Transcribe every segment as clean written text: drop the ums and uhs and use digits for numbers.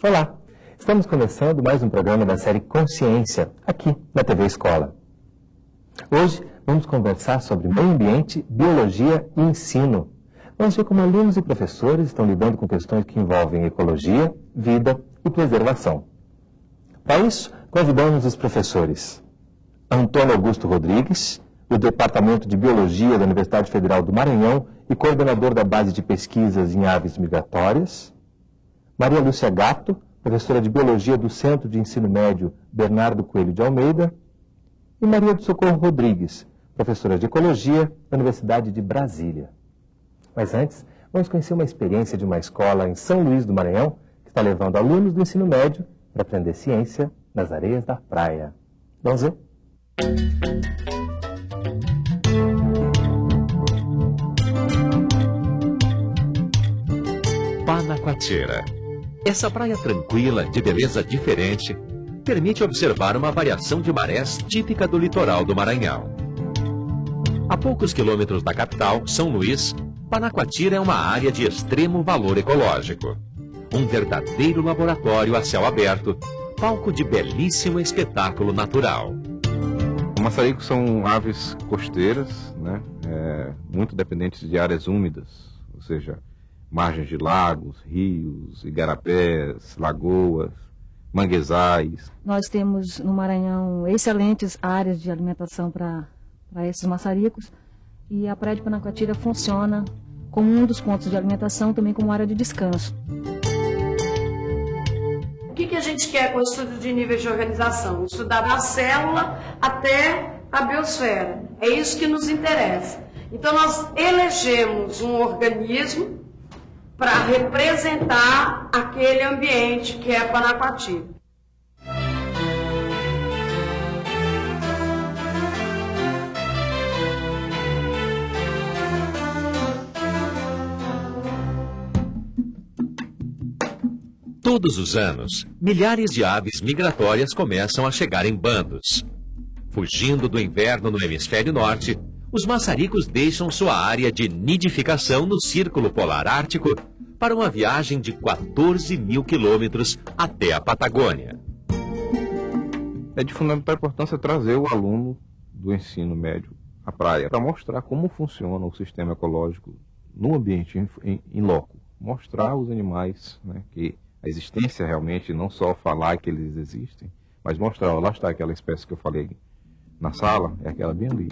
Olá, estamos começando mais um programa da série Consciência, aqui na TV Escola. Hoje vamos conversar sobre meio ambiente, biologia e ensino. Vamos ver como alunos e professores estão lidando com questões que envolvem ecologia, vida e preservação. Para isso, convidamos os professores Antônio Augusto Rodrigues, do Departamento de Biologia da Universidade Federal do Maranhão e coordenador da base de pesquisas em aves migratórias, Maria Lúcia Gatto, professora de Biologia do Centro de Ensino Médio Bernardo Coelho de Almeida, e Maria do Socorro Rodrigues, professora de Ecologia da Universidade de Brasília. Mas antes, vamos conhecer uma experiência de uma escola em São Luís do Maranhão, que está levando alunos do ensino médio para aprender ciência nas areias da praia. Vamos ver? Panacoatira. Essa praia tranquila, de beleza diferente, permite observar uma variação de marés típica do litoral do Maranhão. A poucos quilômetros da capital, São Luís, Panacoatira é uma área de extremo valor ecológico. Um verdadeiro laboratório a céu aberto, palco de belíssimo espetáculo natural. Maçaricos são aves costeiras, né? Muito dependentes de áreas úmidas, ou seja, margens de lagos, rios, igarapés, lagoas, manguezais. Nós temos no Maranhão excelentes áreas de alimentação para esses maçaricos e a Praia de Panacoatira funciona como um dos pontos de alimentação, também como área de descanso. O que a gente quer com o estudo de níveis de organização? Estudar da célula até a biosfera. É isso que nos interessa. Então nós elegemos um organismo para representar aquele ambiente que é Panacoatira. Todos os anos, milhares de aves migratórias começam a chegar em bandos. Fugindo do inverno no hemisfério norte, os maçaricos deixam sua área de nidificação no Círculo Polar Ártico para uma viagem de 14 mil quilômetros até a Patagônia. É de fundamental importância trazer o aluno do ensino médio à praia para mostrar como funciona o sistema ecológico no ambiente em loco. Mostrar os animais, né, que a existência realmente, não só falar que eles existem, mas mostrar, ó, lá está aquela espécie que eu falei na sala, é aquela bem ali.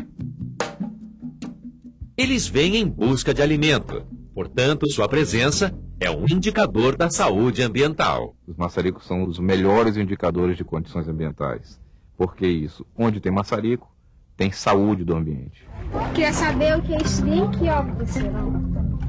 Eles vêm em busca de alimento, portanto, sua presença é um indicador da saúde ambiental. Os maçaricos são os melhores indicadores de condições ambientais. Por que isso? Onde tem maçarico, tem saúde do ambiente. Queria saber o que é isso aqui, ó, professor.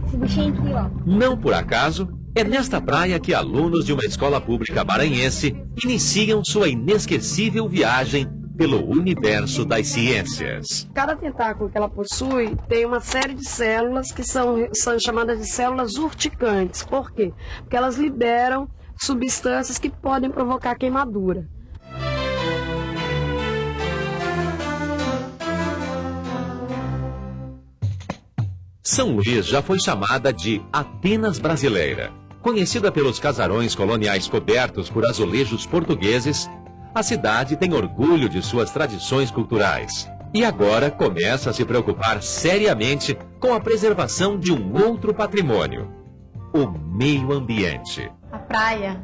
Esse bichinho aqui, ó. Não por acaso, é nesta praia que alunos de uma escola pública maranhense iniciam sua inesquecível viagem pelo universo das ciências. Cada tentáculo que ela possui tem uma série de células que são chamadas de células urticantes. Por quê? Porque elas liberam substâncias que podem provocar queimadura. São Luís já foi chamada de Atenas brasileira. Conhecida pelos casarões coloniais cobertos por azulejos portugueses, a cidade tem orgulho de suas tradições culturais. E agora começa a se preocupar seriamente com a preservação de um outro patrimônio, o meio ambiente. A praia,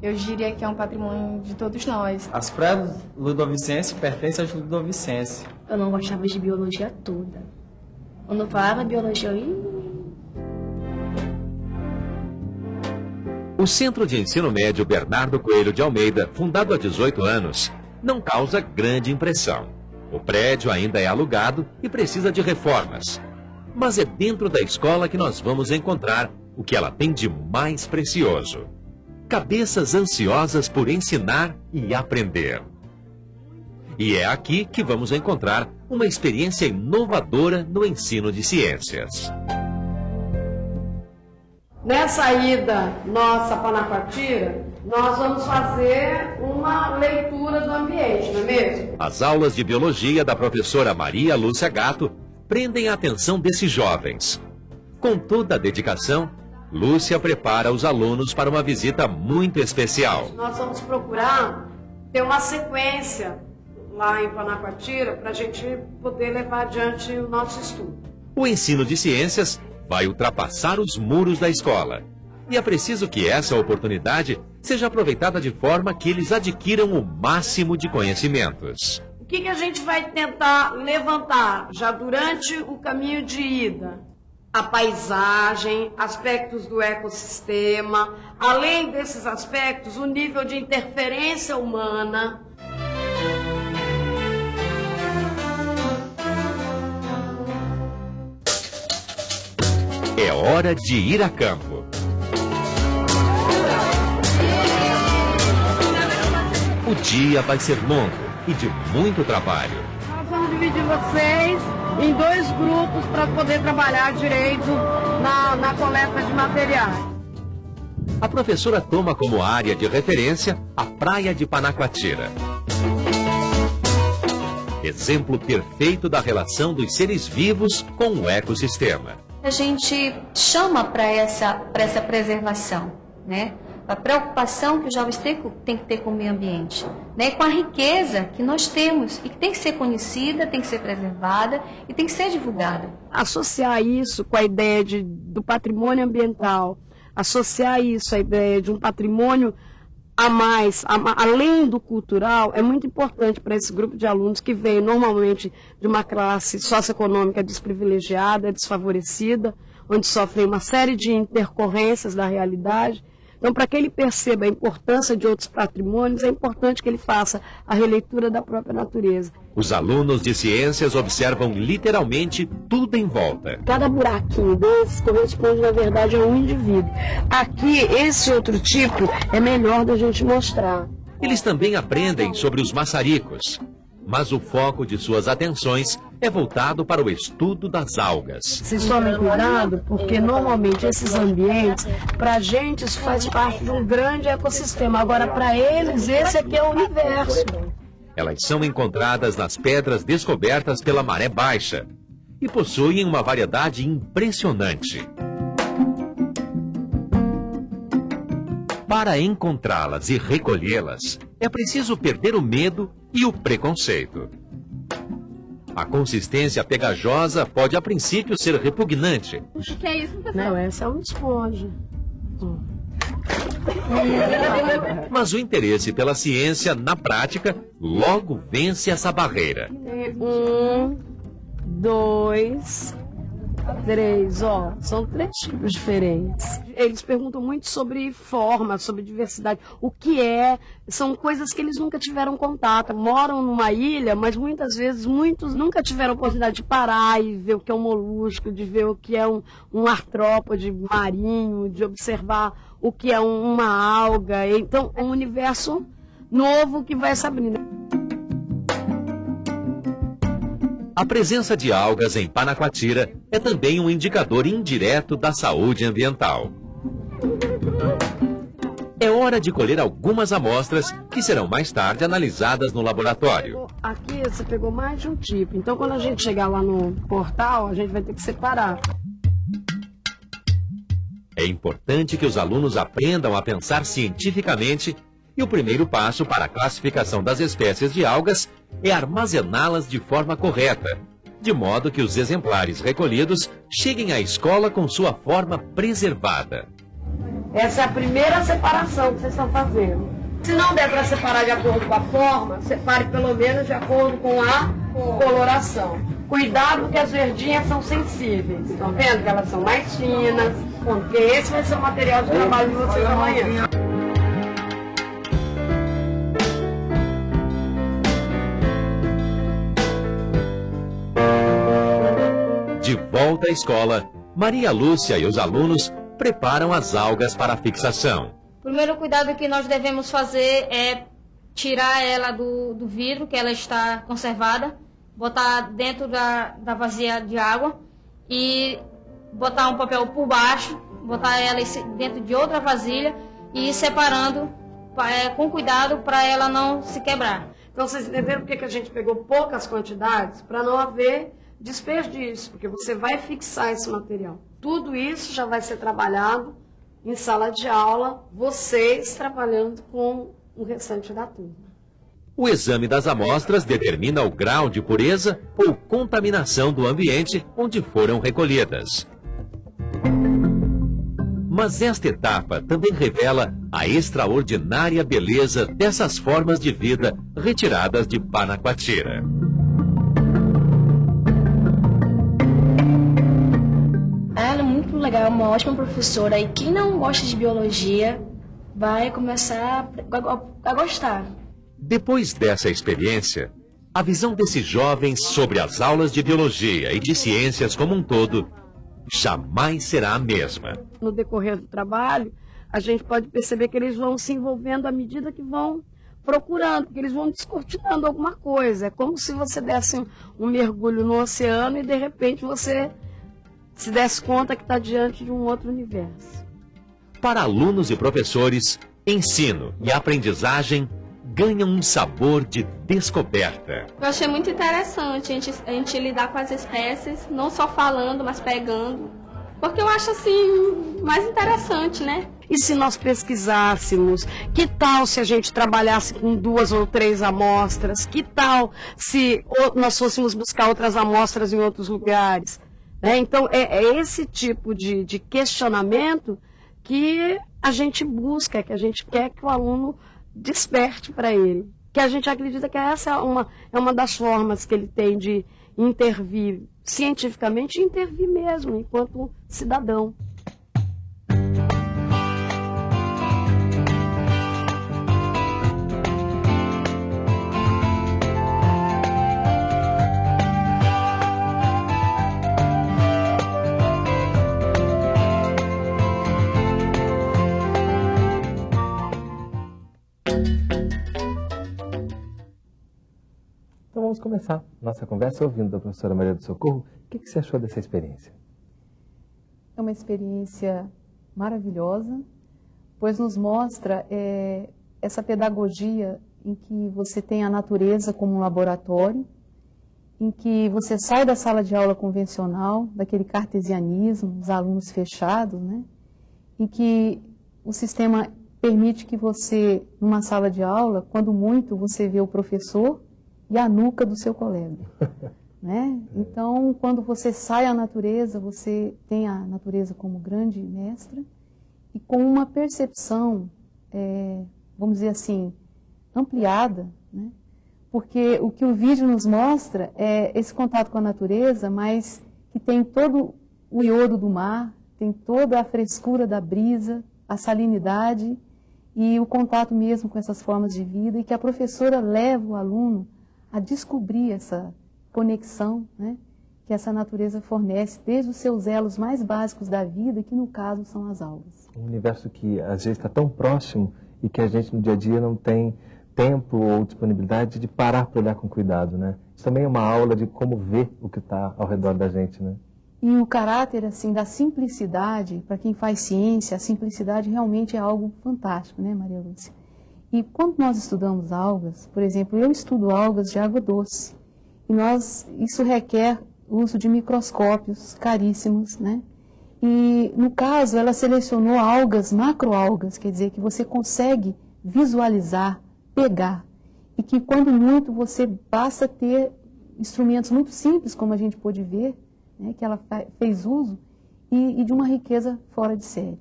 eu diria que é um patrimônio de todos nós. As praias ludovicenses pertencem aos ludovicenses. Eu não gostava de biologia toda. Quando eu falava biologia, O Centro de Ensino Médio Bernardo Coelho de Almeida, fundado há 18 anos, não causa grande impressão. O prédio ainda é alugado e precisa de reformas. Mas é dentro da escola que nós vamos encontrar o que ela tem de mais precioso. Cabeças ansiosas por ensinar e aprender. E é aqui que vamos encontrar uma experiência inovadora no ensino de ciências. Nessa ida nossa para Panacoatira, nós vamos fazer uma leitura do ambiente, não é mesmo? As aulas de biologia da professora Maria Lúcia Gatto prendem a atenção desses jovens. Com toda a dedicação, Lúcia prepara os alunos para uma visita muito especial. Nós vamos procurar ter uma sequência lá em Panacoatira para a gente poder levar adiante o nosso estudo. O ensino de ciências vai ultrapassar os muros da escola. E é preciso que essa oportunidade seja aproveitada de forma que eles adquiram o máximo de conhecimentos. O que a gente vai tentar levantar já durante o caminho de ida? A paisagem, aspectos do ecossistema, além desses aspectos, o nível de interferência humana. É hora de ir a campo. O dia vai ser longo e de muito trabalho. Nós vamos dividir vocês em 2 grupos para poder trabalhar direito na coleta de materiais. A professora toma como área de referência a praia de Panacoatira. Exemplo perfeito da relação dos seres vivos com o ecossistema. A gente chama para essa preservação, né? A preocupação que os jovens têm que ter com o meio ambiente, né? Com a riqueza que nós temos e que tem que ser conhecida, tem que ser preservada e tem que ser divulgada. Associar isso com a ideia do patrimônio ambiental, associar isso à ideia de um patrimônio a mais, além do cultural, é muito importante para esse grupo de alunos que veio normalmente de uma classe socioeconômica desprivilegiada, desfavorecida, onde sofrem uma série de intercorrências da realidade. Então, para que ele perceba a importância de outros patrimônios, é importante que ele faça a releitura da própria natureza. Os alunos de ciências observam literalmente tudo em volta. Cada buraquinho desse corresponde, na verdade, a um indivíduo. Aqui, esse outro tipo é melhor da gente mostrar. Eles também aprendem sobre os maçaricos, mas o foco de suas atenções é voltado para o estudo das algas. Vocês tomem cuidado, porque normalmente esses ambientes, para a gente, isso faz parte de um grande ecossistema. Agora, para eles, esse aqui é o universo. Elas são encontradas nas pedras descobertas pela maré baixa e possuem uma variedade impressionante. Para encontrá-las e recolhê-las, é preciso perder o medo e o preconceito. A consistência pegajosa pode a princípio ser repugnante. O que é isso, professor? Não, essa é uma esponja. Mas o interesse pela ciência, na prática, logo vence essa barreira. 1, 2, 3, ó, são 3 tipos diferentes. Eles perguntam muito sobre forma, sobre diversidade, o que é, são coisas que eles nunca tiveram contato, moram numa ilha, mas muitas vezes, muitos nunca tiveram oportunidade de parar e ver o que é um molusco, de ver o que é um artrópode marinho, de observar o que é uma alga, então é um universo novo que vai se abrindo. A presença de algas em Panacoatira é também um indicador indireto da saúde ambiental. É hora de colher algumas amostras que serão mais tarde analisadas no laboratório. Aqui você pegou mais de um tipo, então quando a gente chegar lá no portal, a gente vai ter que separar. É importante que os alunos aprendam a pensar cientificamente e o primeiro passo para a classificação das espécies de algas é armazená-las de forma correta, de modo que os exemplares recolhidos cheguem à escola com sua forma preservada. Essa é a primeira separação que vocês estão fazendo. Se não der para separar de acordo com a forma, separe pelo menos de acordo com a coloração. Cuidado que as verdinhas são sensíveis. Estão vendo que elas são mais finas? Porque esse vai ser o material de trabalho de vocês amanhã. De volta à escola, Maria Lúcia e os alunos preparam as algas para a fixação. O primeiro cuidado que nós devemos fazer é tirar ela do vidro, que ela está conservada, botar dentro da vasilha de água e botar um papel por baixo, botar ela dentro de outra vasilha e ir separando com cuidado para ela não se quebrar. Então vocês entenderam por que a gente pegou poucas quantidades? Para não haver desperdício, porque você vai fixar esse material. Tudo isso já vai ser trabalhado em sala de aula, vocês trabalhando com o restante da turma. O exame das amostras determina o grau de pureza ou contaminação do ambiente onde foram recolhidas. Mas esta etapa também revela a extraordinária beleza dessas formas de vida retiradas de Panacoatira. Ela é muito legal, uma ótima professora, e quem não gosta de biologia vai começar a gostar. Depois dessa experiência, a visão desses jovens sobre as aulas de biologia e de ciências como um todo jamais será a mesma. No decorrer do trabalho, a gente pode perceber que eles vão se envolvendo à medida que vão procurando, que eles vão descortinando alguma coisa. É como se você desse um mergulho no oceano e de repente você se desse conta que está diante de um outro universo. Para alunos e professores, ensino e aprendizagem ganham um sabor de descoberta. Eu achei muito interessante a gente lidar com as espécies, não só falando, mas pegando. Porque eu acho assim mais interessante, né? E se nós pesquisássemos? Que tal se a gente trabalhasse com 2 ou 3 amostras? Que tal se nós fôssemos buscar outras amostras em outros lugares? Então, é esse tipo de questionamento que a gente busca, que a gente quer que o aluno desperte para ele. Que a gente acredita que essa é uma das formas que ele tem de intervir cientificamente e intervir mesmo enquanto cidadão. Então vamos começar nossa conversa ouvindo da professora Maria do Socorro. O que você achou dessa experiência? É uma experiência maravilhosa, pois nos mostra essa pedagogia em que você tem a natureza como um laboratório, em que você sai da sala de aula convencional, daquele cartesianismo, os alunos fechados, né? Em que o sistema permite que você, numa sala de aula, quando muito, você vê o professor e a nuca do seu colega, né? Então, quando você sai à natureza, você tem a natureza como grande mestra e com uma percepção, vamos dizer assim, ampliada, né? Porque o que o vídeo nos mostra é esse contato com a natureza, mas que tem todo o iodo do mar, tem toda a frescura da brisa, a salinidade e o contato mesmo com essas formas de vida, e que a professora leva o aluno a descobrir essa conexão, né, que essa natureza fornece desde os seus elos mais básicos da vida, que no caso são as algas. Um universo que às vezes está tão próximo e que a gente no dia a dia não tem tempo ou disponibilidade de parar para olhar com cuidado, né? Isso também é uma aula de como ver o que está ao redor da gente, né? E o caráter assim da simplicidade, para quem faz ciência, a simplicidade realmente é algo fantástico, né, Maria Lúcia? E quando nós estudamos algas, por exemplo, eu estudo algas de água doce, e isso requer o uso de microscópios caríssimos, né? E, no caso, ela selecionou algas, macroalgas, quer dizer, que você consegue visualizar, pegar, e que, quando muito, você basta ter instrumentos muito simples, como a gente pôde ver, né, que ela fez uso, e de uma riqueza fora de série.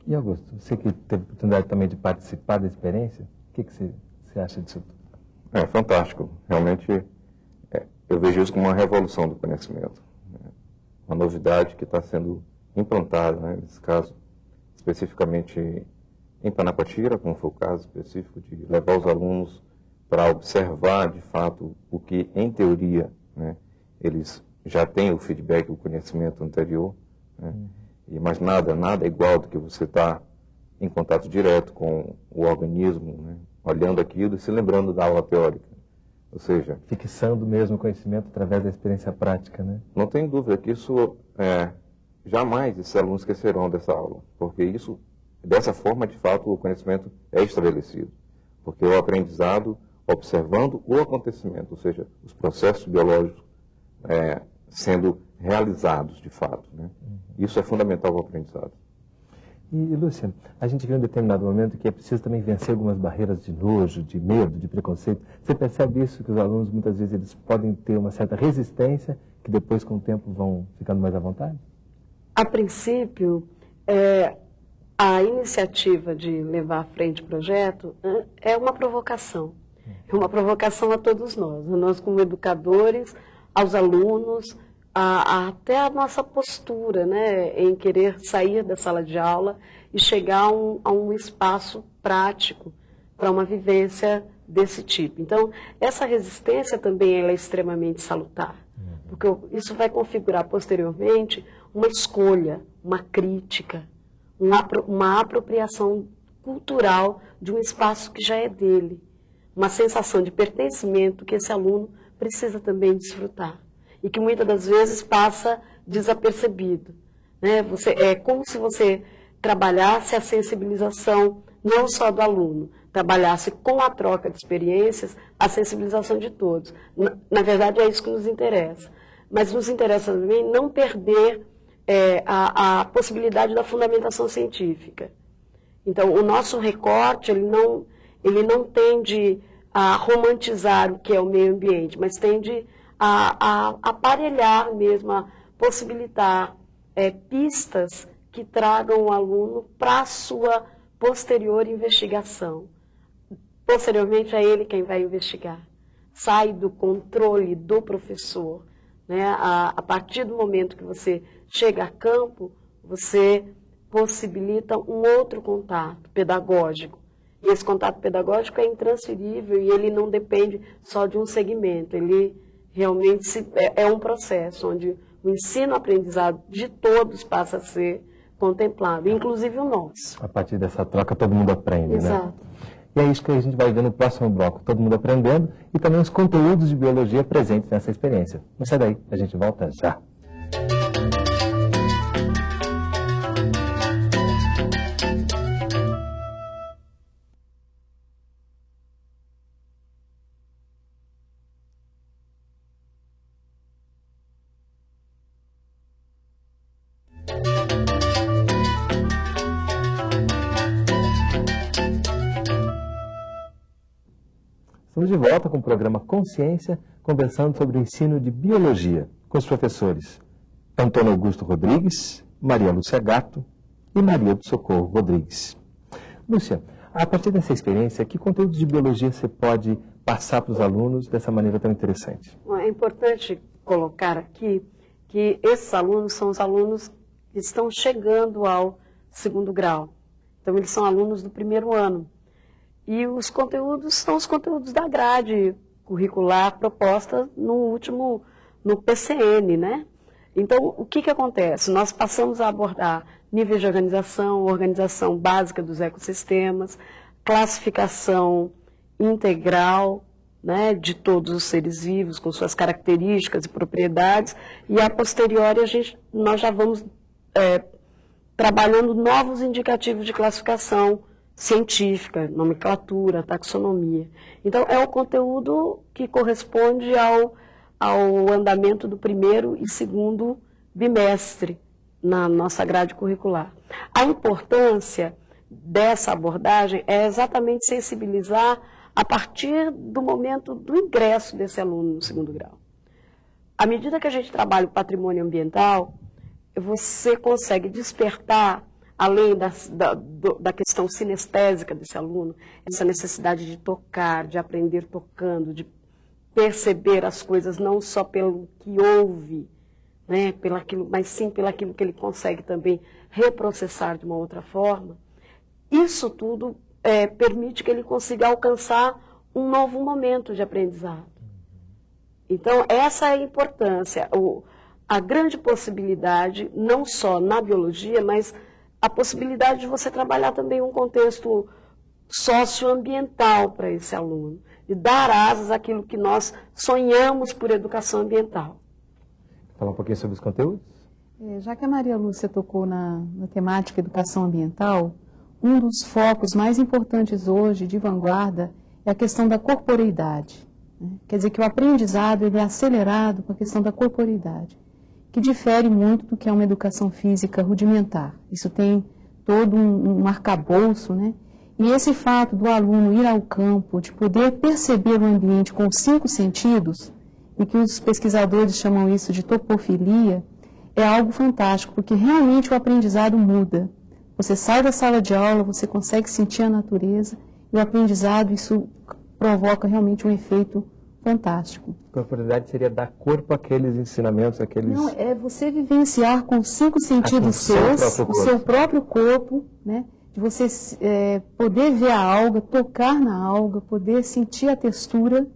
E Augusto, você que teve a oportunidade também de participar da experiência, o que você acha disso tudo? É fantástico. Realmente, eu vejo isso como uma revolução do conhecimento. Uma novidade que está sendo implantada, né, nesse caso, especificamente em Panacoatira, como foi o caso específico de levar os alunos para observar, de fato, o que, em teoria, né, eles já têm o feedback, o conhecimento anterior, né? Mas nada é igual do que você está em contato direto com o organismo, né? Olhando aquilo e se lembrando da aula teórica. Ou seja, fixando mesmo o conhecimento através da experiência prática, né? Não tem dúvida que isso jamais esses alunos esquecerão dessa aula, porque isso, dessa forma, de fato, o conhecimento é estabelecido. Porque o aprendizado observando o acontecimento, ou seja, os processos biológicos sendo realizados de fato, né? Isso é fundamental para o aprendizado. E, Lúcia, a gente viu em um determinado momento que é preciso também vencer algumas barreiras de nojo, de medo, de preconceito. Você percebe isso, que os alunos, muitas vezes, eles podem ter uma certa resistência, que depois, com o tempo, vão ficando mais à vontade? A princípio, a iniciativa de levar à frente o projeto é uma provocação. É uma provocação a todos nós como educadores, aos alunos, até a nossa postura, né, em querer sair da sala de aula e chegar a um espaço prático para uma vivência desse tipo. Então, essa resistência também ela é extremamente salutar, porque isso vai configurar posteriormente uma escolha, uma crítica, uma apropriação cultural de um espaço que já é dele, uma sensação de pertencimento que esse aluno precisa também desfrutar e que muitas das vezes passa desapercebido, né? É como se você trabalhasse a sensibilização não só do aluno, trabalhasse com a troca de experiências a sensibilização de todos. Na verdade, é isso que nos interessa. Mas nos interessa também não perder a possibilidade da fundamentação científica. Então, o nosso recorte, ele não tende a romantizar o que é o meio ambiente, mas tende a aparelhar mesmo, a possibilitar pistas que tragam o aluno para a sua posterior investigação. Posteriormente, é ele quem vai investigar. Sai do controle do professor, né? A partir do momento que você chega a campo, você possibilita um outro contato pedagógico. E esse contato pedagógico é intransferível e ele não depende só de um segmento. Ele realmente é um processo onde o ensino-aprendizado de todos passa a ser contemplado, inclusive o nosso. A partir dessa troca, todo mundo aprende, Exato. Né? E é isso que a gente vai ver no próximo bloco. Todo mundo aprendendo e também os conteúdos de biologia presentes nessa experiência. Não sai daí, a gente volta já. Estamos de volta com o programa Consciência, conversando sobre o ensino de biologia, com os professores Antônio Augusto Rodrigues, Maria Lúcia Gatto e Maria do Socorro Rodrigues. Lúcia, a partir dessa experiência, que conteúdo de biologia você pode passar para os alunos dessa maneira tão interessante? É importante colocar aqui que esses alunos são os alunos que estão chegando ao segundo grau. Então, eles são alunos do primeiro ano. E os conteúdos são os conteúdos da grade curricular proposta no PCN, né? Então, o que acontece? Nós passamos a abordar níveis de organização básica dos ecossistemas, classificação integral, né, de todos os seres vivos, com suas características e propriedades, e a posteriori nós já vamos trabalhando novos indicativos de classificação científica, nomenclatura, taxonomia. Então, é o conteúdo que corresponde ao andamento do primeiro e segundo bimestre na nossa grade curricular. A importância dessa abordagem é exatamente sensibilizar a partir do momento do ingresso desse aluno no segundo grau. À medida que a gente trabalha o patrimônio ambiental, você consegue despertar, além da questão sinestésica desse aluno, essa necessidade de tocar, de aprender tocando, de perceber as coisas não só pelo que ouve, né, mas sim pelaquilo que ele consegue também reprocessar de uma outra forma. Isso tudo permite que ele consiga alcançar um novo momento de aprendizado. Então, essa é a importância, a grande possibilidade, não só na biologia, mas a possibilidade de você trabalhar também um contexto socioambiental para esse aluno, e dar asas àquilo que nós sonhamos por educação ambiental. Falar um pouquinho sobre os conteúdos? Já que a Maria Lúcia tocou na temática educação ambiental, um dos focos mais importantes hoje, de vanguarda, é a questão da corporeidade. Né? Quer dizer que o aprendizado ele é acelerado com a questão da corporeidade, que difere muito do que é uma educação física rudimentar. Isso tem todo um arcabouço, né? E esse fato do aluno ir ao campo, de poder perceber o ambiente com os 5 sentidos, e que os pesquisadores chamam isso de topofilia, é algo fantástico, porque realmente o aprendizado muda. Você sai da sala de aula, você consegue sentir a natureza, e o aprendizado, isso provoca realmente um efeito fantástico. Corporeidade seria dar corpo àqueles ensinamentos, àqueles... Não, é você vivenciar com os 5 sentidos seus, o seu próprio corpo, né? De você poder ver a alga, tocar na alga, poder sentir a textura,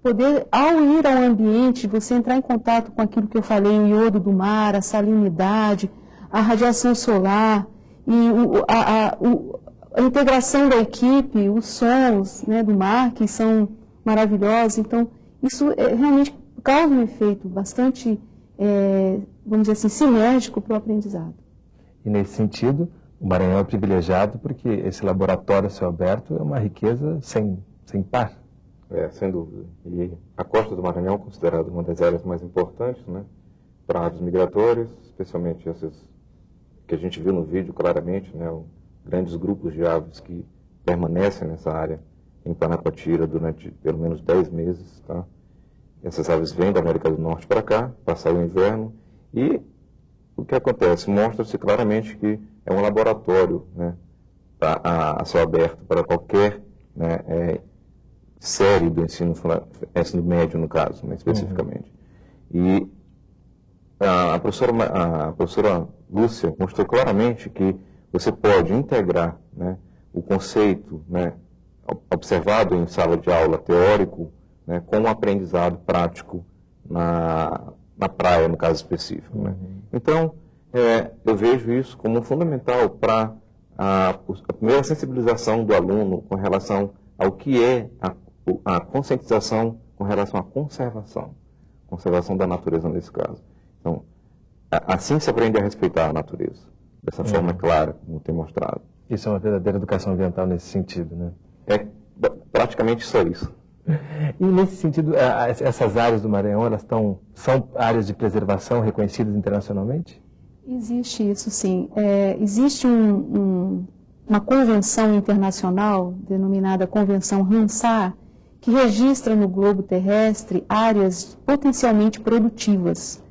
poder, ao ir ao ambiente, você entrar em contato com aquilo que eu falei, o iodo do mar, a salinidade, a radiação solar, e a integração da equipe, os sons, né, do mar, que são maravilhosos. Então, isso realmente causa um efeito bastante, vamos dizer assim, sinérgico para o aprendizado. E nesse sentido, o Maranhão é privilegiado porque esse laboratório a céu aberto é uma riqueza sem par. Sem dúvida. E a costa do Maranhão é considerada uma das áreas mais importantes, né, para aves migratórias, especialmente essas que a gente viu no vídeo claramente, né, grandes grupos de aves que permanecem nessa área em Panacoatira durante pelo menos 10 meses. Tá? Essas aves vêm da América do Norte para cá, passar o inverno, e o que acontece? Mostra-se claramente que é um laboratório, né, a céu aberto para qualquer, né, série do ensino médio, no caso, né, especificamente. E a professora Lúcia mostrou claramente que você pode integrar, né, o conceito, né, observado em sala de aula teórico, né, com um aprendizado prático na praia, no caso específico. Né? Então, eu vejo isso como fundamental para a primeira sensibilização do aluno com relação ao que é a conscientização com relação à conservação da natureza nesse caso. Então, assim se aprende a respeitar a natureza, dessa forma clara, como tem mostrado. Isso é uma verdadeira educação ambiental nesse sentido, né? É praticamente só isso. E nesse sentido, essas áreas do Maranhão, elas são áreas de preservação reconhecidas internacionalmente? Existe isso, sim. Existe uma convenção internacional, denominada Convenção Ramsar, que registra no globo terrestre áreas potencialmente produtivas.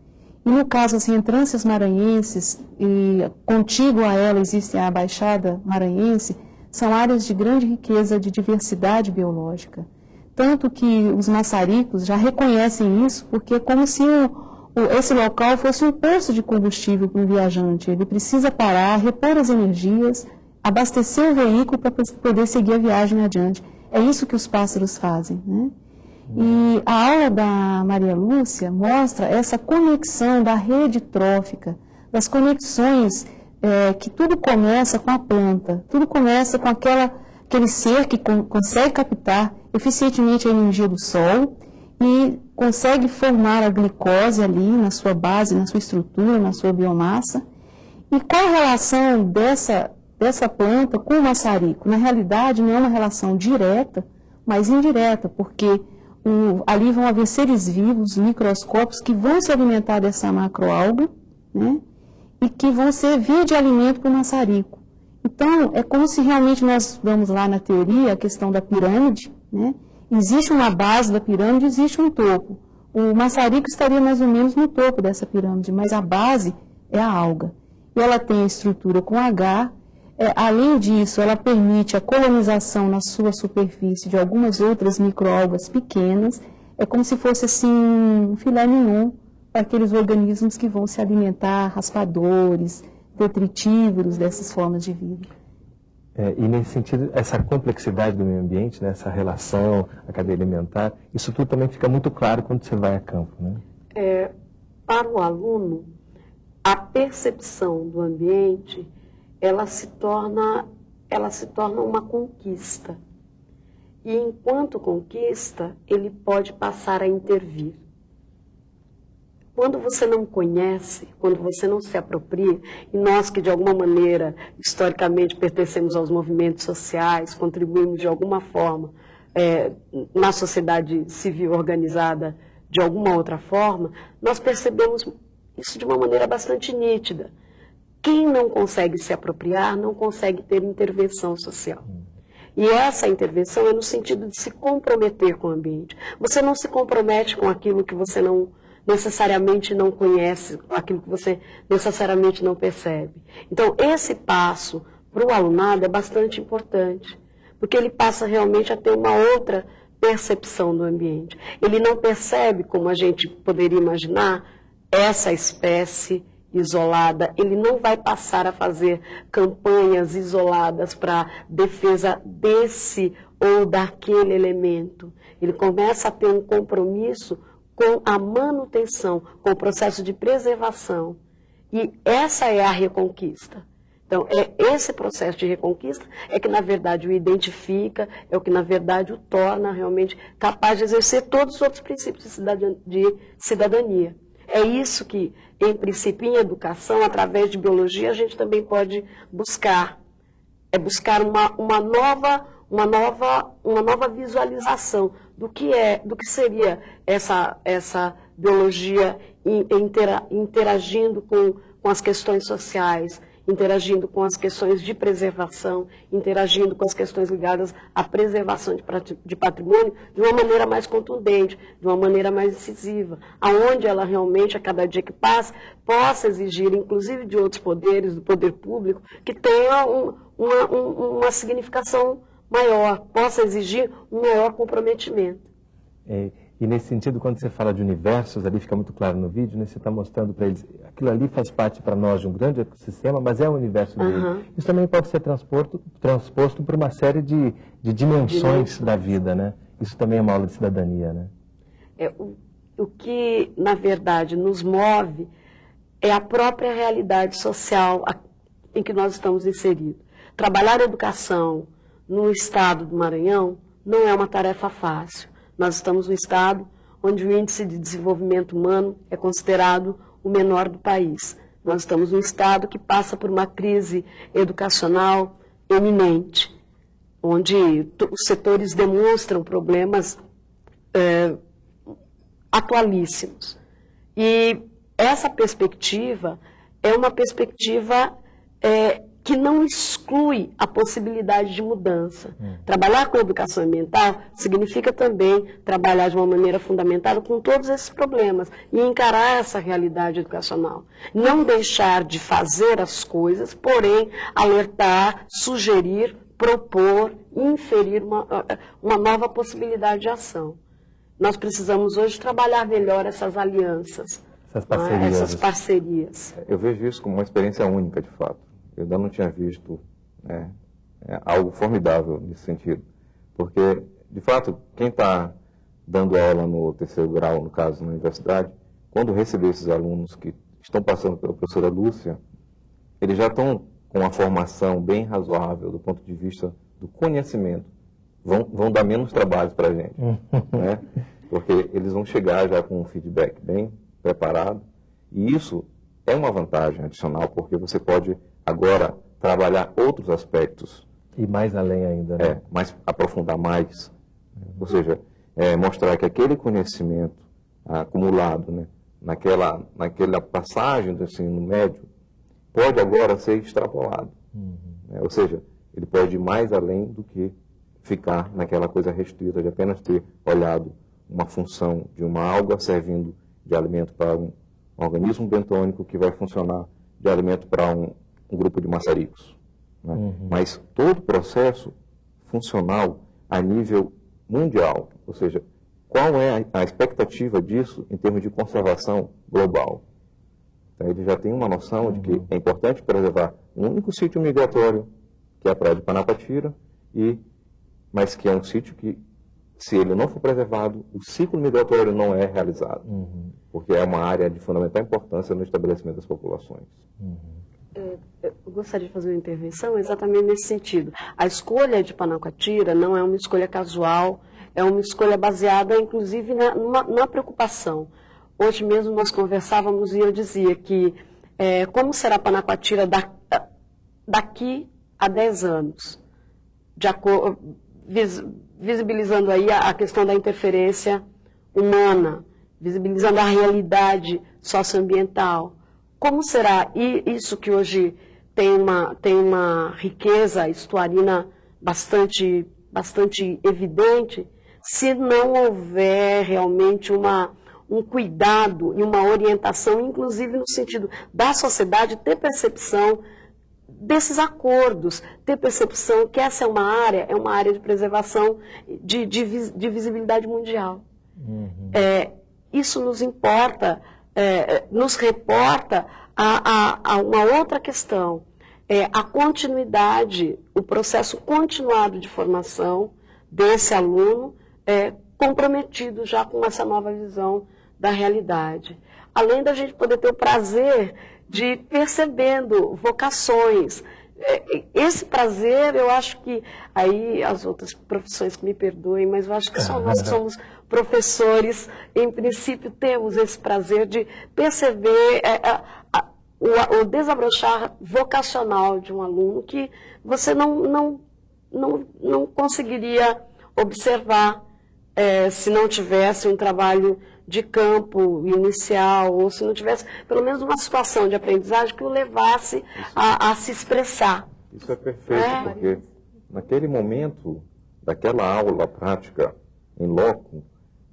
E no caso, as entrâncias maranhenses, e contíguo a ela existe a Baixada Maranhense, são áreas de grande riqueza de diversidade biológica. Tanto que os maçaricos já reconhecem isso, porque é como se esse local fosse um poço de combustível para um viajante. Ele precisa parar, repor as energias, abastecer o veículo para poder seguir a viagem adiante. É isso que os pássaros fazem, né? E a aula da Maria Lúcia mostra essa conexão da rede trófica, das conexões que tudo começa com a planta, tudo começa com aquele ser que consegue captar eficientemente a energia do sol e consegue formar a glicose ali na sua base, na sua estrutura, na sua biomassa. E qual a relação dessa planta com o maçarico? Na realidade, não é uma relação direta, mas indireta, porque ali vão haver seres vivos, microscópios, que vão se alimentar dessa macroalga, né? E que vão servir de alimento para o maçarico. Então, é como se realmente nós vamos lá na teoria, a questão da pirâmide, né? Existe uma base da pirâmide, existe um topo. O maçarico estaria mais ou menos no topo dessa pirâmide, mas a base é a alga. E ela tem a estrutura com H. Além disso, ela permite a colonização na sua superfície de algumas outras microalgas pequenas. É como se fosse assim um filé mignon para aqueles organismos que vão se alimentar, raspadores, detritívoros dessas formas de vida. E nesse sentido, essa complexidade do meio ambiente, né, essa relação, a cadeia alimentar, isso tudo também fica muito claro quando você vai a campo, né? Para o aluno, a percepção do ambiente, ela se torna uma conquista. E enquanto conquista, ele pode passar a intervir. Quando você não conhece, quando você não se apropria, e nós que de alguma maneira, historicamente, pertencemos aos movimentos sociais, contribuímos de alguma forma na sociedade civil organizada de alguma outra forma, nós percebemos isso de uma maneira bastante nítida. Quem não consegue se apropriar não consegue ter intervenção social. E essa intervenção é no sentido de se comprometer com o ambiente. Você não se compromete com aquilo que você não necessariamente não conhece, aquilo que você necessariamente não percebe. Então, esse passo para o alunado é bastante importante, porque ele passa realmente a ter uma outra percepção do ambiente. Ele não percebe, como a gente poderia imaginar, essa espécie isolada. Ele não vai passar a fazer campanhas isoladas para defesa desse ou daquele elemento. Ele começa a ter um compromisso com a manutenção, com o processo de preservação. E essa é a reconquista. Então, esse processo de reconquista é que, na verdade, o identifica, é o que, na verdade, o torna realmente capaz de exercer todos os outros princípios de cidadania. É isso que, em princípio, em educação, através de biologia, a gente também pode buscar. É buscar uma nova visualização do que seria essa biologia interagindo com as questões sociais, interagindo com as questões de preservação, interagindo com as questões ligadas à preservação de patrimônio de uma maneira mais contundente, de uma maneira mais incisiva, aonde ela realmente, a cada dia que passa, possa exigir, inclusive de outros poderes, do poder público, que tenha uma significação maior, possa exigir um maior comprometimento. E nesse sentido, quando você fala de universos, ali fica muito claro no vídeo, né? Você está mostrando para eles, aquilo ali faz parte para nós de um grande ecossistema, mas é o universo dele. Isso também pode ser transposto por uma série de dimensões da vida, né? Isso também é uma aula de cidadania, né? O que, na verdade, nos move é a própria realidade social em que nós estamos inseridos. Trabalhar a educação no estado do Maranhão não é uma tarefa fácil. Nós estamos no estado onde o índice de desenvolvimento humano é considerado o menor do país. Nós estamos num estado que passa por uma crise educacional eminente, onde os setores demonstram problemas atualíssimos. E essa perspectiva é uma perspectiva que não exclui a possibilidade de mudança. Trabalhar com educação ambiental significa também trabalhar de uma maneira fundamentada com todos esses problemas e encarar essa realidade educacional. Não deixar de fazer as coisas, porém alertar, sugerir, propor, inferir uma nova possibilidade de ação. Nós precisamos hoje trabalhar melhor essas alianças, essas parcerias. Eu vejo isso como uma experiência única, de fato. Eu ainda não tinha visto algo formidável nesse sentido. Porque, de fato, quem está dando aula no terceiro grau, no caso, na universidade, quando receber esses alunos que estão passando pela professora Lúcia, eles já estão com uma formação bem razoável do ponto de vista do conhecimento. Vão dar menos trabalho para a gente. Né? Porque eles vão chegar já com um feedback bem preparado. E isso é uma vantagem adicional, porque você pode agora trabalhar outros aspectos. E mais além ainda, né? Aprofundar mais. Ou seja, mostrar que aquele conhecimento acumulado, né, naquela passagem do ensino médio pode agora ser extrapolado. Ou seja, ele pode ir mais além do que ficar naquela coisa restrita de apenas ter olhado uma função de uma alga servindo de alimento para um organismo bentônico que vai funcionar de alimento para um grupo de maçaricos. Né? Mas todo o processo funcional a nível mundial, ou seja, qual é a expectativa disso em termos de conservação global? Então, ele já tem uma noção de que é importante preservar um único sítio migratório, que é a Praia de Panapatira, mas que é um sítio que, se ele não for preservado, o ciclo migratório não é realizado, porque é uma área de fundamental importância no estabelecimento das populações. Eu gostaria de fazer uma intervenção exatamente nesse sentido. A escolha de Panapatira não é uma escolha casual, é uma escolha baseada, inclusive, na preocupação. Hoje mesmo nós conversávamos e eu dizia que como será Panacoatira daqui a 10 anos, visibilizando aí a questão da interferência humana, visibilizando a realidade socioambiental. Como será isso que hoje tem uma riqueza estuarina bastante evidente, se não houver realmente um cuidado e uma orientação, inclusive no sentido da sociedade ter percepção desses acordos, ter percepção que essa é uma área de preservação de visibilidade mundial. Uhum. Isso nos importa, nos reporta a uma outra questão, a continuidade, o processo continuado de formação desse aluno, comprometido já com essa nova visão da realidade. Além da gente poder ter o prazer de ir percebendo vocações. Esse prazer, eu acho que, aí as outras profissões que me perdoem, mas eu acho que só nós que somos professores, em princípio, temos esse prazer de perceber o desabrochar vocacional de um aluno que você não conseguiria observar se não tivesse um trabalho de campo inicial, ou se não tivesse pelo menos uma situação de aprendizagem que o levasse a se expressar. Isso é perfeito, porque naquele momento daquela aula prática em loco,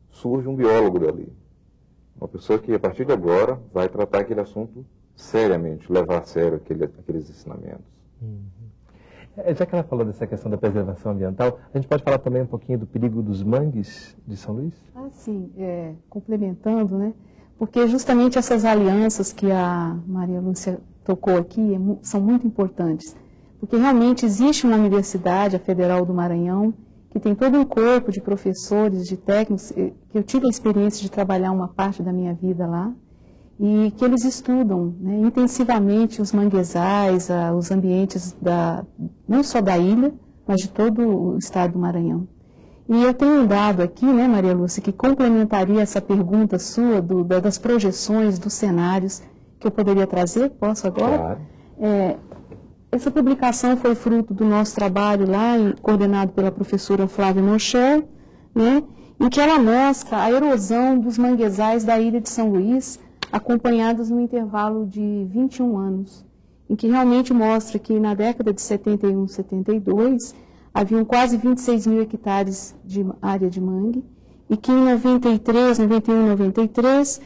surge um biólogo dali. Uma pessoa que a partir de agora vai tratar aquele assunto seriamente, levar a sério aqueles ensinamentos. Já que ela falou dessa questão da preservação ambiental, a gente pode falar também um pouquinho do perigo dos mangues de São Luís? Sim, complementando, né? Porque justamente essas alianças que a Maria Lúcia tocou aqui são muito importantes. Porque realmente existe uma universidade, a Federal do Maranhão, que tem todo um corpo de professores, de técnicos, que eu tive a experiência de trabalhar uma parte da minha vida lá, e que eles estudam, né, intensivamente os manguezais, os ambientes não só da ilha, mas de todo o estado do Maranhão. E eu tenho um dado aqui, né, Maria Lúcia, que complementaria essa pergunta sua das projeções, dos cenários, que eu poderia trazer. Posso agora? Claro. Essa publicação foi fruto do nosso trabalho lá, coordenado pela professora Flávia Mocher, né, em que ela mostra a erosão dos manguezais da ilha de São Luís, acompanhados no intervalo de 21 anos, em que realmente mostra que na década de 71, 72, haviam quase 26 mil hectares de área de mangue, e que em 93, 91, 93,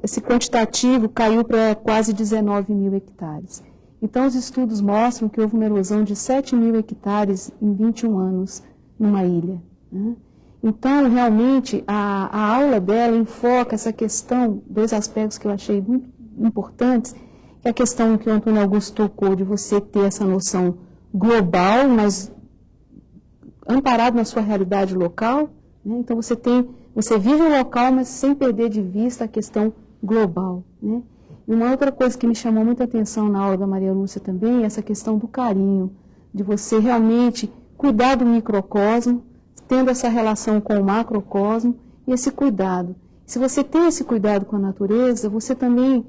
esse quantitativo caiu para quase 19 mil hectares. Então, os estudos mostram que houve uma erosão de 7 mil hectares em 21 anos numa ilha, né? Então, realmente, a aula dela enfoca essa questão, dois aspectos que eu achei muito importantes, que é a questão que o Antônio Augusto tocou, de você ter essa noção global, mas amparado na sua realidade local, né? Então, você vive o local, mas sem perder de vista a questão global, né? E uma outra coisa que me chamou muita atenção na aula da Maria Lúcia também é essa questão do carinho, de você realmente cuidar do microcosmo, tendo essa relação com o macrocosmo e esse cuidado. Se você tem esse cuidado com a natureza, você também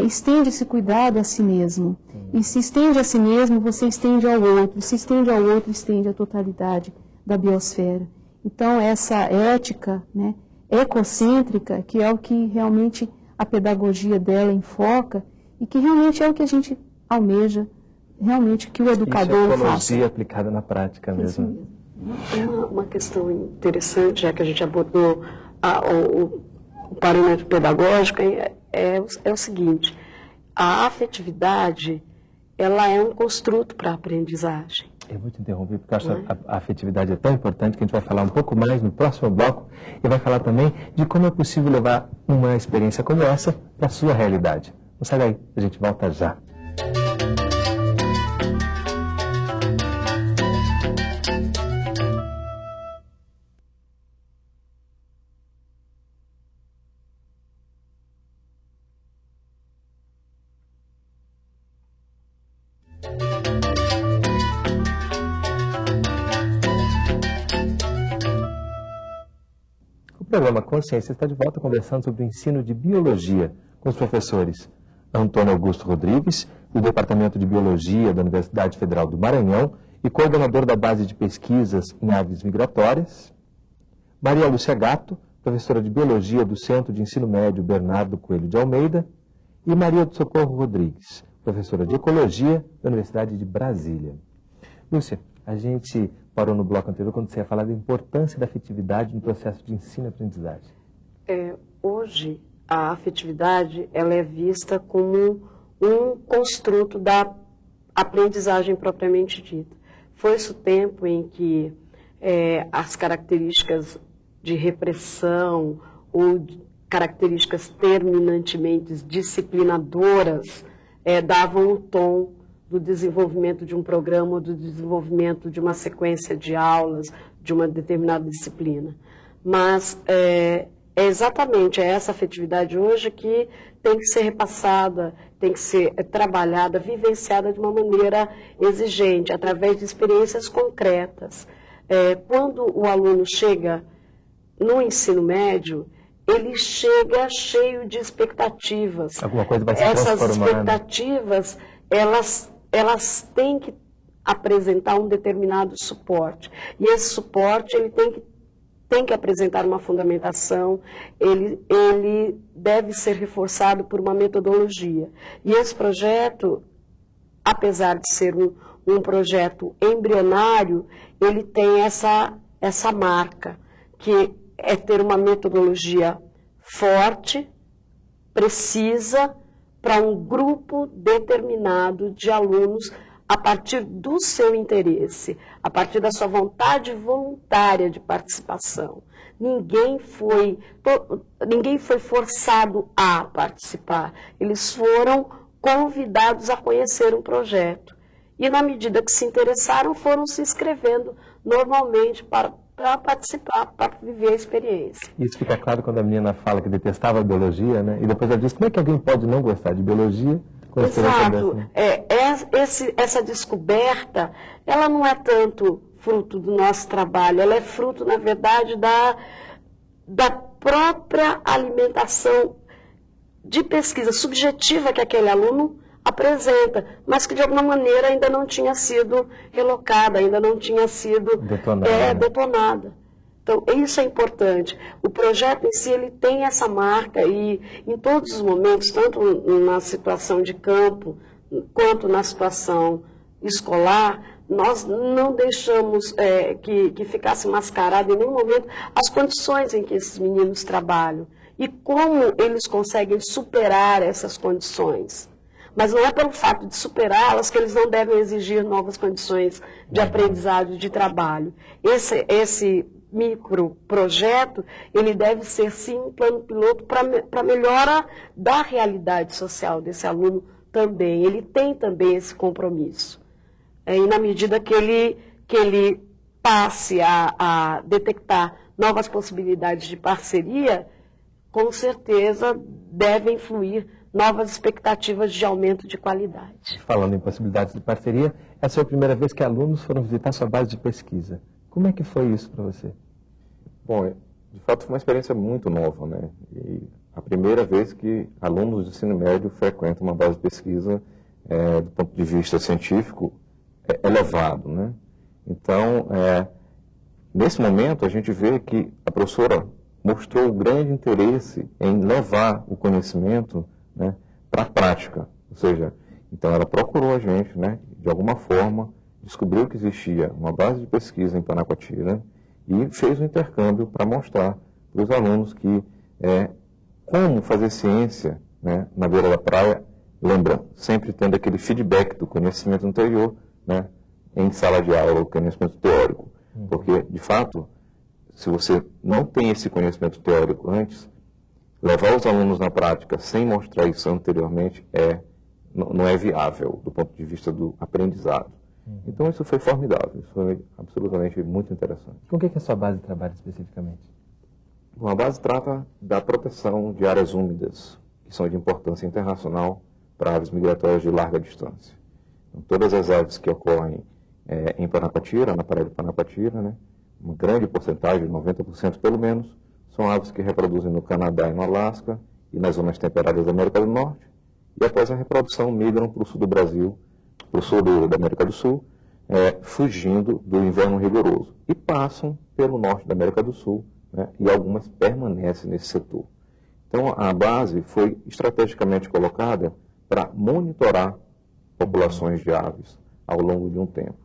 estende esse cuidado a si mesmo. E se estende a si mesmo, você estende ao outro. Se estende ao outro, estende a totalidade da biosfera. Então, essa ética, né, ecocêntrica, que é o que realmente a pedagogia dela enfoca e que realmente é o que a gente almeja, realmente que o educador faça. Isso é ecologia aplicada na prática mesmo. Uma questão interessante, já que a gente abordou o parâmetro pedagógico, é o seguinte: a afetividade, ela é um construto para a aprendizagem. Eu vou te interromper, porque eu acho que a afetividade é tão importante que a gente vai falar um pouco mais no próximo bloco e vai falar também de como é possível levar uma experiência como essa para a sua realidade. Não sai daí, a gente volta já. O programa Consciência está de volta conversando sobre o ensino de biologia com os professores Antônio Augusto Rodrigues, do Departamento de Biologia da Universidade Federal do Maranhão e coordenador da base de pesquisas em aves migratórias, Maria Lúcia Gatto, professora de Biologia do Centro de Ensino Médio Bernardo Coelho de Almeida, e Maria do Socorro Rodrigues, professora de Ecologia da Universidade de Brasília. Lúcia, a gente parou no bloco anterior quando você ia falar da importância da afetividade no processo de ensino e aprendizagem. Hoje, a afetividade ela é vista como um construto da aprendizagem propriamente dita. Foi-se o tempo em que as características de repressão ou características terminantemente disciplinadoras davam o tom do desenvolvimento de um programa, do desenvolvimento de uma sequência de aulas, de uma determinada disciplina. Mas é exatamente essa afetividade hoje que tem que ser repassada, tem que ser trabalhada, vivenciada de uma maneira exigente, através de experiências concretas. Quando o aluno chega no ensino médio, ele chega cheio de expectativas. Alguma coisa vai se transformar. Essas expectativas, elas têm que apresentar um determinado suporte. E esse suporte ele tem que apresentar uma fundamentação, ele deve ser reforçado por uma metodologia. E esse projeto, apesar de ser um projeto embrionário, ele tem essa marca, que é ter uma metodologia forte, precisa, para um grupo determinado de alunos, a partir do seu interesse, a partir da sua vontade voluntária de participação. Ninguém foi forçado a participar, eles foram convidados a conhecer um projeto. E na medida que se interessaram, foram se inscrevendo normalmente para participar, para viver a experiência. Isso fica claro quando a menina fala que detestava a biologia, né? E depois ela diz, como é que alguém pode não gostar de biologia? Exato. Essa descoberta, ela não é tanto fruto do nosso trabalho, ela é fruto, na verdade, da própria alimentação de pesquisa subjetiva que aquele aluno apresenta, mas que de alguma maneira ainda não tinha sido relocada, ainda não tinha sido detonada. Então, isso é importante. O projeto em si, ele tem essa marca e em todos os momentos, tanto na situação de campo, quanto na situação escolar, nós não deixamos que ficasse mascarado em nenhum momento as condições em que esses meninos trabalham e como eles conseguem superar essas condições. Mas não é pelo fato de superá-las que eles não devem exigir novas condições de aprendizado e de trabalho. Esse microprojeto, ele deve ser sim um plano piloto para melhora da realidade social desse aluno também. Ele tem também esse compromisso. E na medida que ele passe a detectar novas possibilidades de parceria, com certeza devem fluir novas expectativas de aumento de qualidade. Falando em possibilidades de parceria, essa é a primeira vez que alunos foram visitar sua base de pesquisa. Como é que foi isso para você? Bom, de fato foi uma experiência muito nova, né? E a primeira vez que alunos de ensino médio frequentam uma base de pesquisa do ponto de vista científico elevado, né? Então, nesse momento a gente vê que a professora mostrou grande interesse em levar o conhecimento, né, para a prática, ou seja, então ela procurou a gente, né, de alguma forma, descobriu que existia uma base de pesquisa em Panacoatira e fez um intercâmbio para mostrar para os alunos que como fazer ciência, né, na beira da praia, lembra, sempre tendo aquele feedback do conhecimento anterior, né, em sala de aula, o conhecimento teórico, porque, de fato, se você não tem esse conhecimento teórico antes, levar os alunos na prática sem mostrar isso anteriormente não é viável do ponto de vista do aprendizado. Então isso foi formidável, isso foi absolutamente muito interessante. Com o que a sua base trabalha especificamente? Bom, a base trata da proteção de áreas úmidas, que são de importância internacional para aves migratórias de larga distância. Então, todas as aves que ocorrem em Panacoatira, na praia de Panacoatira, né, uma grande porcentagem, 90% pelo menos, São aves que reproduzem no Canadá e no Alasca e nas zonas temperadas da América do Norte. E após a reprodução migram para o sul do Brasil, para o sul da América do Sul, fugindo do inverno rigoroso. E passam pelo norte da América do Sul, né, e algumas permanecem nesse setor. Então a base foi estrategicamente colocada para monitorar populações de aves ao longo de um tempo.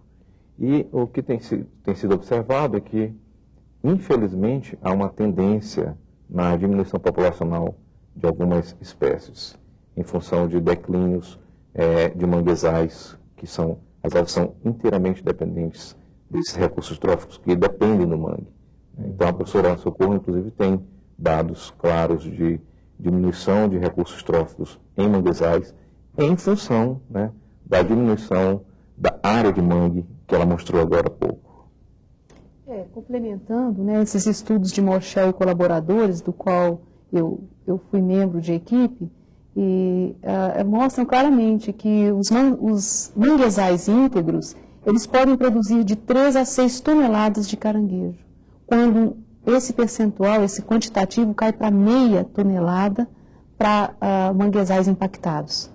E o que tem sido observado é que, infelizmente, há uma tendência na diminuição populacional de algumas espécies, em função de declínios de manguezais, que as aves são inteiramente dependentes desses recursos tróficos que dependem do mangue. Então a professora Ana Socorro, inclusive, tem dados claros de diminuição de recursos tróficos em manguezais, em função, né, da diminuição da área de mangue que ela mostrou agora há pouco. Complementando, né, esses estudos de Morchel e colaboradores, do qual eu fui membro de equipe, e mostram claramente que os manguezais íntegros, eles podem produzir de 3 a 6 toneladas de caranguejo, quando esse percentual, esse quantitativo, cai para meia tonelada para manguezais impactados.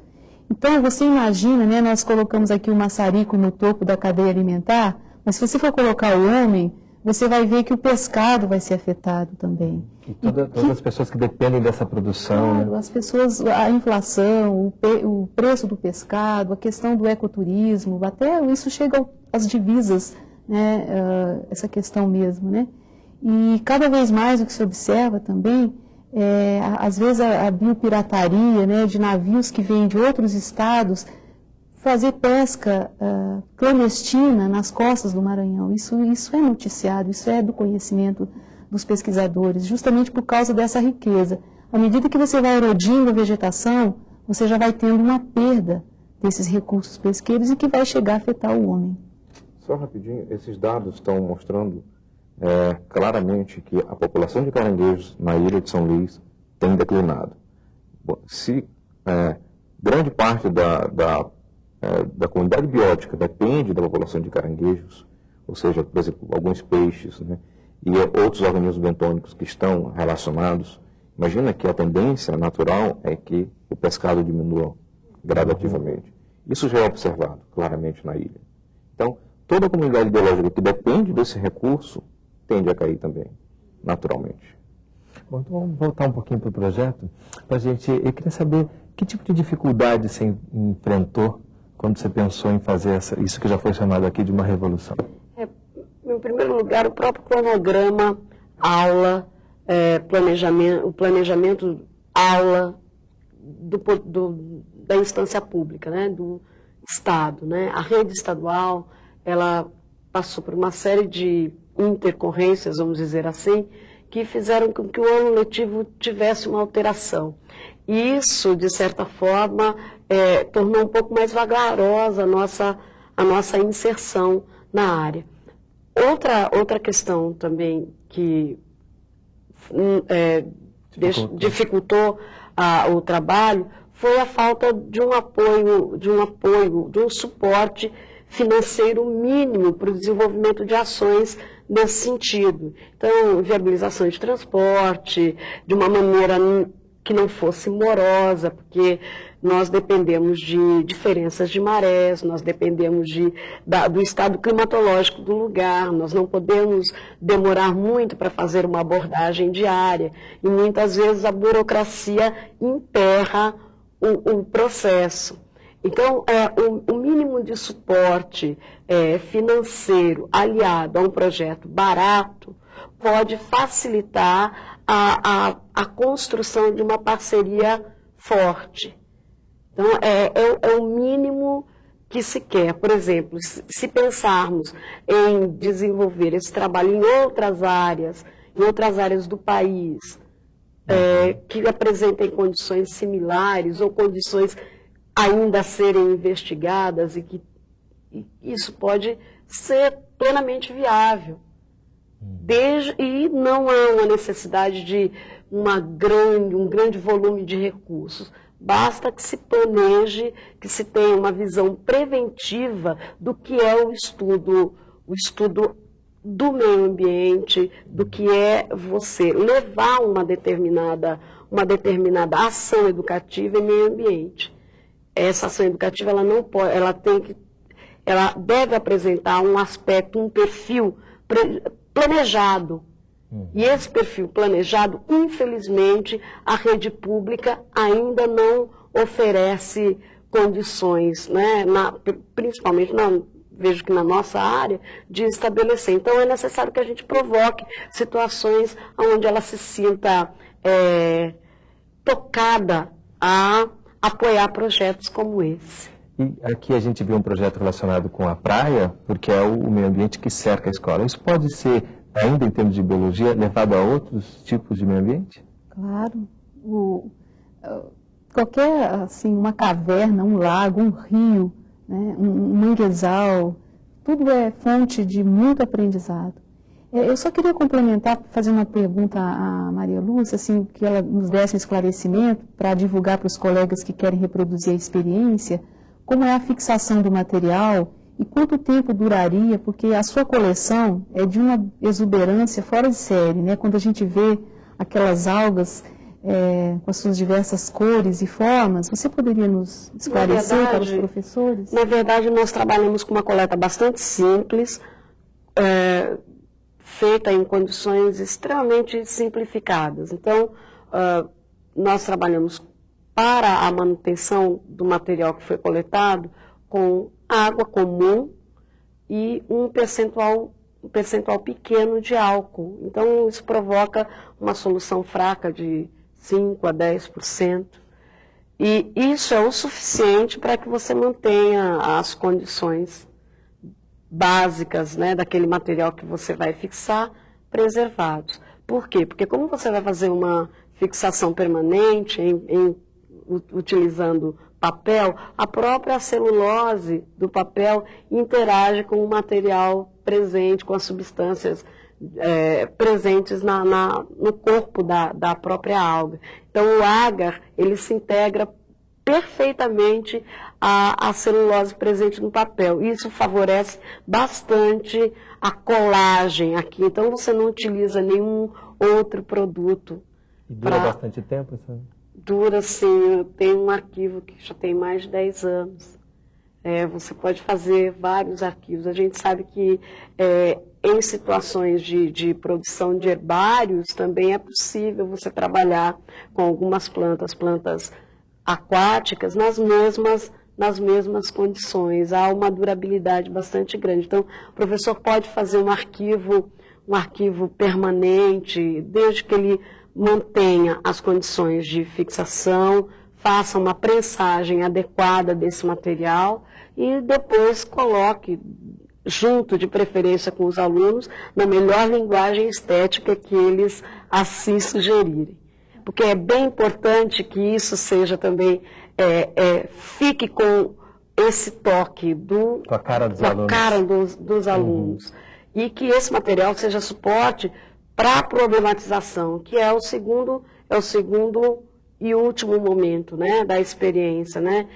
Então, você imagina, né, nós colocamos aqui o maçarico no topo da cadeia alimentar, mas se você for colocar o homem, você vai ver que o pescado vai ser afetado também. E todas as pessoas que dependem dessa produção. Claro, né? As pessoas, a inflação, o preço do pescado, a questão do ecoturismo, até isso chega às divisas, né, essa questão mesmo, né? E cada vez mais o que se observa também às vezes a biopirataria, né, de navios que vêm de outros estados fazer pesca clandestina nas costas do Maranhão. Isso é noticiado, isso é do conhecimento dos pesquisadores, justamente por causa dessa riqueza. À medida que você vai erodindo a vegetação, você já vai tendo uma perda desses recursos pesqueiros e que vai chegar a afetar o homem. Só rapidinho, esses dados estão mostrando claramente que a população de caranguejos na ilha de São Luís tem declinado. Se grande parte da comunidade biótica depende da população de caranguejos, ou seja, por exemplo, alguns peixes, né, e outros organismos bentônicos que estão relacionados, imagina que a tendência natural é que o pescado diminua gradativamente. Isso já é observado claramente na ilha. Então, toda a comunidade biológica que depende desse recurso tende a cair também, naturalmente. Bom, então vamos voltar um pouquinho para o projeto. Eu queria saber que tipo de dificuldade você enfrentou quando você pensou em fazer isso que já foi chamado aqui de uma revolução. Em primeiro lugar, o próprio cronograma, aula, o planejamento, aula da instância pública, né, do Estado, né? A rede estadual, ela passou por uma série de intercorrências, vamos dizer assim, que fizeram com que o ano letivo tivesse uma alteração. E isso, de certa forma, tornou um pouco mais vagarosa a nossa inserção na área. Outra questão também que dificultou o trabalho foi a falta de um suporte financeiro mínimo para o desenvolvimento de ações nesse sentido. Então, viabilização de transporte, de uma maneira que não fosse morosa, porque nós dependemos de diferenças de marés, nós dependemos do estado climatológico do lugar, nós não podemos demorar muito para fazer uma abordagem diária, e muitas vezes a burocracia emperra o processo. Então, o mínimo de suporte financeiro aliado a um projeto barato pode facilitar a construção de uma parceria forte. Então, é o mínimo que se quer. Por exemplo, se pensarmos em desenvolver esse trabalho em outras áreas do país, que apresentem condições similares ou condições ainda a serem investigadas, e isso pode ser plenamente viável. E não há uma necessidade de um grande volume de recursos. Basta que se planeje, que se tenha uma visão preventiva do que é o estudo do meio ambiente, do que é você levar uma determinada ação educativa em meio ambiente. Essa ação educativa ela não pode, ela deve apresentar um aspecto, um perfil planejado. E esse perfil planejado, infelizmente, a rede pública ainda não oferece condições, né, principalmente vejo que na nossa área, de estabelecer. Então, é necessário que a gente provoque situações onde ela se sinta tocada a apoiar projetos como esse. E aqui a gente viu um projeto relacionado com a praia, porque é o meio ambiente que cerca a escola. Isso pode ser, ainda em termos de biologia, levado a outros tipos de meio ambiente? Claro. Qualquer, assim, uma caverna, um lago, um rio, né, um manguezal, tudo é fonte de muito aprendizado. Eu só queria complementar, fazer uma pergunta à Maria Lúcia, assim, que ela nos desse um esclarecimento para divulgar para os colegas que querem reproduzir a experiência, como é a fixação do material e quanto tempo duraria, porque a sua coleção é de uma exuberância fora de série, né? Quando a gente vê aquelas algas com as suas diversas cores e formas, você poderia nos esclarecer para os professores? Na verdade, nós trabalhamos com uma coleta bastante simples, feita em condições extremamente simplificadas. Então, nós trabalhamos para a manutenção do material que foi coletado com água comum e um percentual pequeno de álcool. Então, isso provoca uma solução fraca de 5 a 10%. E isso é o suficiente para que você mantenha as condições básicas, né, daquele material que você vai fixar preservados. Por quê? Porque como você vai fazer uma fixação permanente utilizando papel, a própria celulose do papel interage com o material presente, com as substâncias presentes no corpo da própria alga. Então, o agar, ele se integra perfeitamente à celulose presente no papel. Isso favorece bastante a colagem aqui. Então, você não utiliza nenhum outro produto. E dura bastante tempo? Sabe? Dura, sim. Eu tenho um arquivo que já tem mais de 10 anos. Você pode fazer vários arquivos. A gente sabe que em situações de produção de herbários também é possível você trabalhar com algumas plantas aquáticas nas mesmas condições. Há uma durabilidade bastante grande. Então, o professor pode fazer um arquivo permanente, desde que ele mantenha as condições de fixação, faça uma prensagem adequada desse material e depois coloque junto, de preferência com os alunos, na melhor linguagem estética que eles assim sugerirem. Porque é bem importante que isso seja também, fique com esse toque com a cara dos alunos. E que esse material seja suporte para a problematização, que é o segundo e último momento, né, da experiência, né?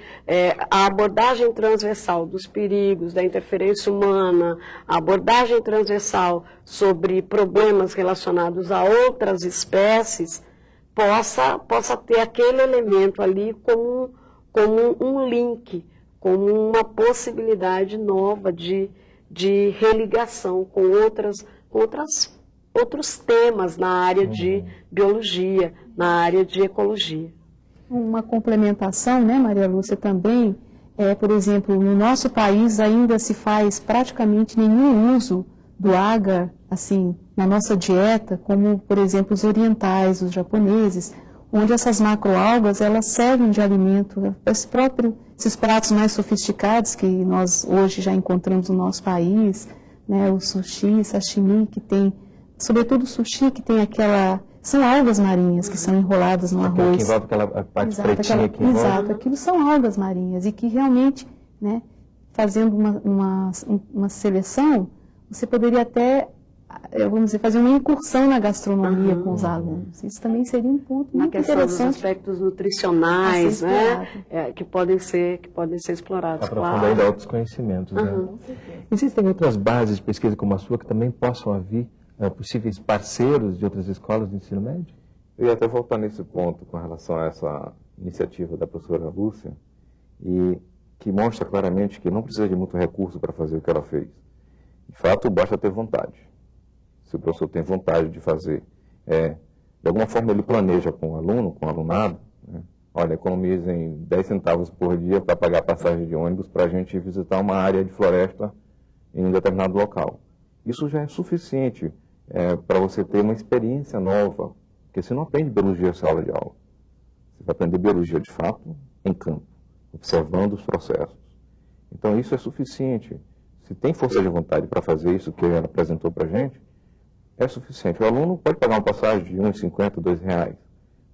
A abordagem transversal dos perigos, da interferência humana, a abordagem transversal sobre problemas relacionados a outras espécies, possa ter aquele elemento ali como um link, como uma possibilidade nova de religação com outros temas na área de biologia, na área de ecologia. Uma complementação, né, Maria Lúcia, também, por exemplo, no nosso país ainda se faz praticamente nenhum uso do agar, assim, na nossa dieta, como, por exemplo, os orientais, os japoneses, onde essas macroalgas, elas servem de alimento, esses pratos mais sofisticados que nós hoje já encontramos no nosso país, né, o sushi, sashimi, que tem, sobretudo o sushi, que tem são algas marinhas que são enroladas no arroz. Que envolve aquela parte pretinha que envolve. Exato, aquilo são algas marinhas e que realmente, né, fazendo uma seleção, você poderia até vamos dizer, fazer uma incursão na gastronomia com os alunos. Isso também seria um ponto muito interessante. Dos aspectos nutricionais, né? Que podem ser explorados. Aprofundar ainda outros conhecimentos. Né? Existem outras bases de pesquisa como a sua que também possam haver possíveis parceiros de outras escolas de ensino médio? Eu ia até voltar nesse ponto com relação a essa iniciativa da professora Lúcia, e que mostra claramente que não precisa de muito recurso para fazer o que ela fez. De fato, basta ter vontade. Se o professor tem vontade de fazer, de alguma forma ele planeja com o aluno, com o alunado, né? Olha, economizem 10 centavos por dia para pagar a passagem de ônibus para a gente visitar uma área de floresta em um determinado local. Isso já é suficiente para você ter uma experiência nova, porque você não aprende biologia em sala de aula. Você vai aprender biologia de fato em campo, observando os processos. Então isso é suficiente. Se tem força de vontade para fazer isso que ela apresentou para a gente, é suficiente. O aluno pode pagar uma passagem de R$1,50, R$2.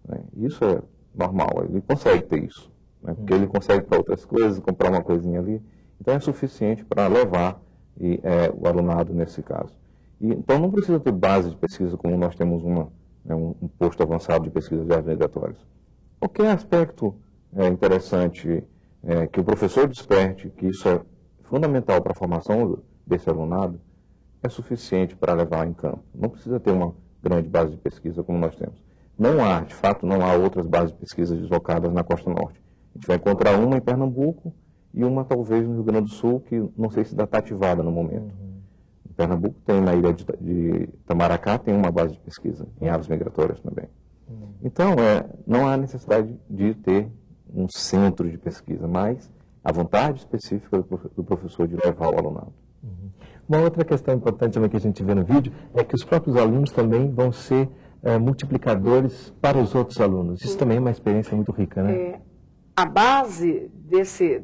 Né? Isso é normal, ele consegue ter isso. Né? Porque ele consegue para outras coisas, comprar uma coisinha ali. Então é suficiente para levar o alunado nesse caso. Então não precisa ter base de pesquisa como nós temos um posto avançado de pesquisa de áreas migratórias. Qualquer aspecto interessante que o professor desperte, que isso é fundamental para a formação desse alunado, é suficiente para levar em campo. Não precisa ter uma grande base de pesquisa como nós temos. Não há, de fato, não há outras bases de pesquisa deslocadas na Costa Norte. A gente vai encontrar uma em Pernambuco e uma talvez no Rio Grande do Sul, que não sei se está ativada no momento. Em Pernambuco tem, na ilha de Itamaracá, tem uma base de pesquisa, em aves migratórias também. Então, não há necessidade de ter um centro de pesquisa, mas a vontade específica do professor de levar o alunado. Uma outra questão importante também que a gente vê no vídeo é que os próprios alunos também vão ser multiplicadores para os outros alunos. Isso também é uma experiência muito rica, né? A base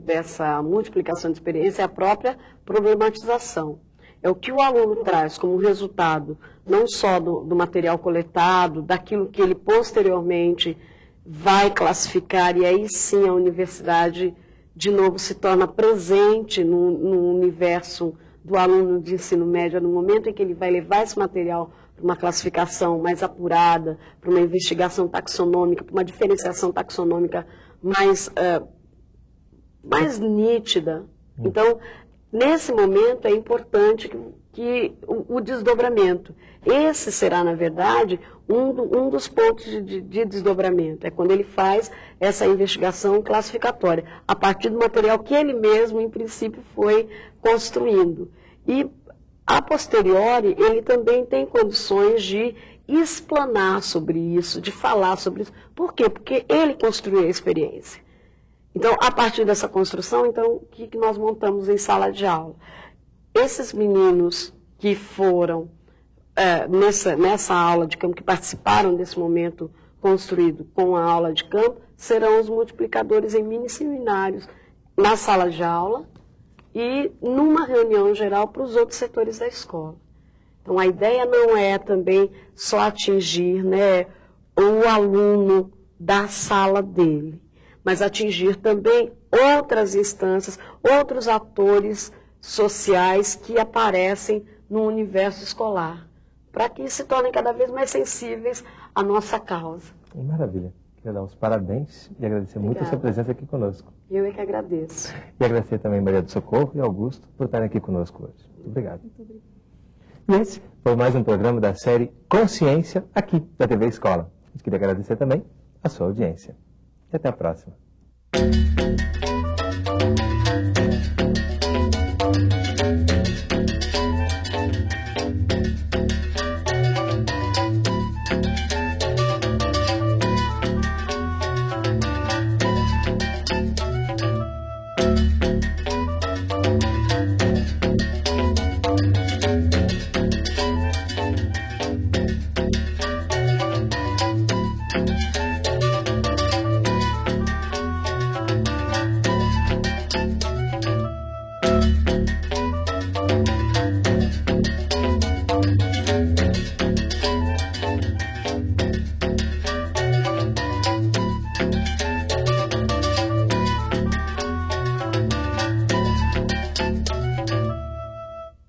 dessa multiplicação de experiência é a própria problematização. É o que o aluno traz como resultado, não só do material coletado, daquilo que ele posteriormente vai classificar, e aí sim a universidade, de novo, se torna presente no universo do aluno de ensino médio, no momento em que ele vai levar esse material para uma classificação mais apurada, para uma investigação taxonômica, para uma diferenciação taxonômica mais nítida. Então, nesse momento é importante que o desdobramento. Esse será, na verdade, um dos pontos de desdobramento. É quando ele faz essa investigação classificatória, a partir do material que ele mesmo, em princípio, foi construindo. E, a posteriori, ele também tem condições de explanar sobre isso, de falar sobre isso. Por quê? Porque ele construiu a experiência. Então, a partir dessa construção, então, o que nós montamos em sala de aula? Esses meninos que foram nessa aula de campo, que participaram desse momento construído com a aula de campo, serão os multiplicadores em mini-seminários na sala de aula e numa reunião geral para os outros setores da escola. Então, a ideia não é também só atingir, né, o aluno da sala dele, mas atingir também outras instâncias, outros atores sociais que aparecem no universo escolar, para que se tornem cada vez mais sensíveis à nossa causa. Maravilha. Queria dar os parabéns e agradecer muito a sua presença aqui conosco. Eu é que agradeço. E agradecer também Maria do Socorro e Augusto por estarem aqui conosco hoje. Muito obrigado. Muito obrigado. E esse foi mais um programa da série Consciência, aqui da TV Escola. A gente queria agradecer também a sua audiência. E até a próxima.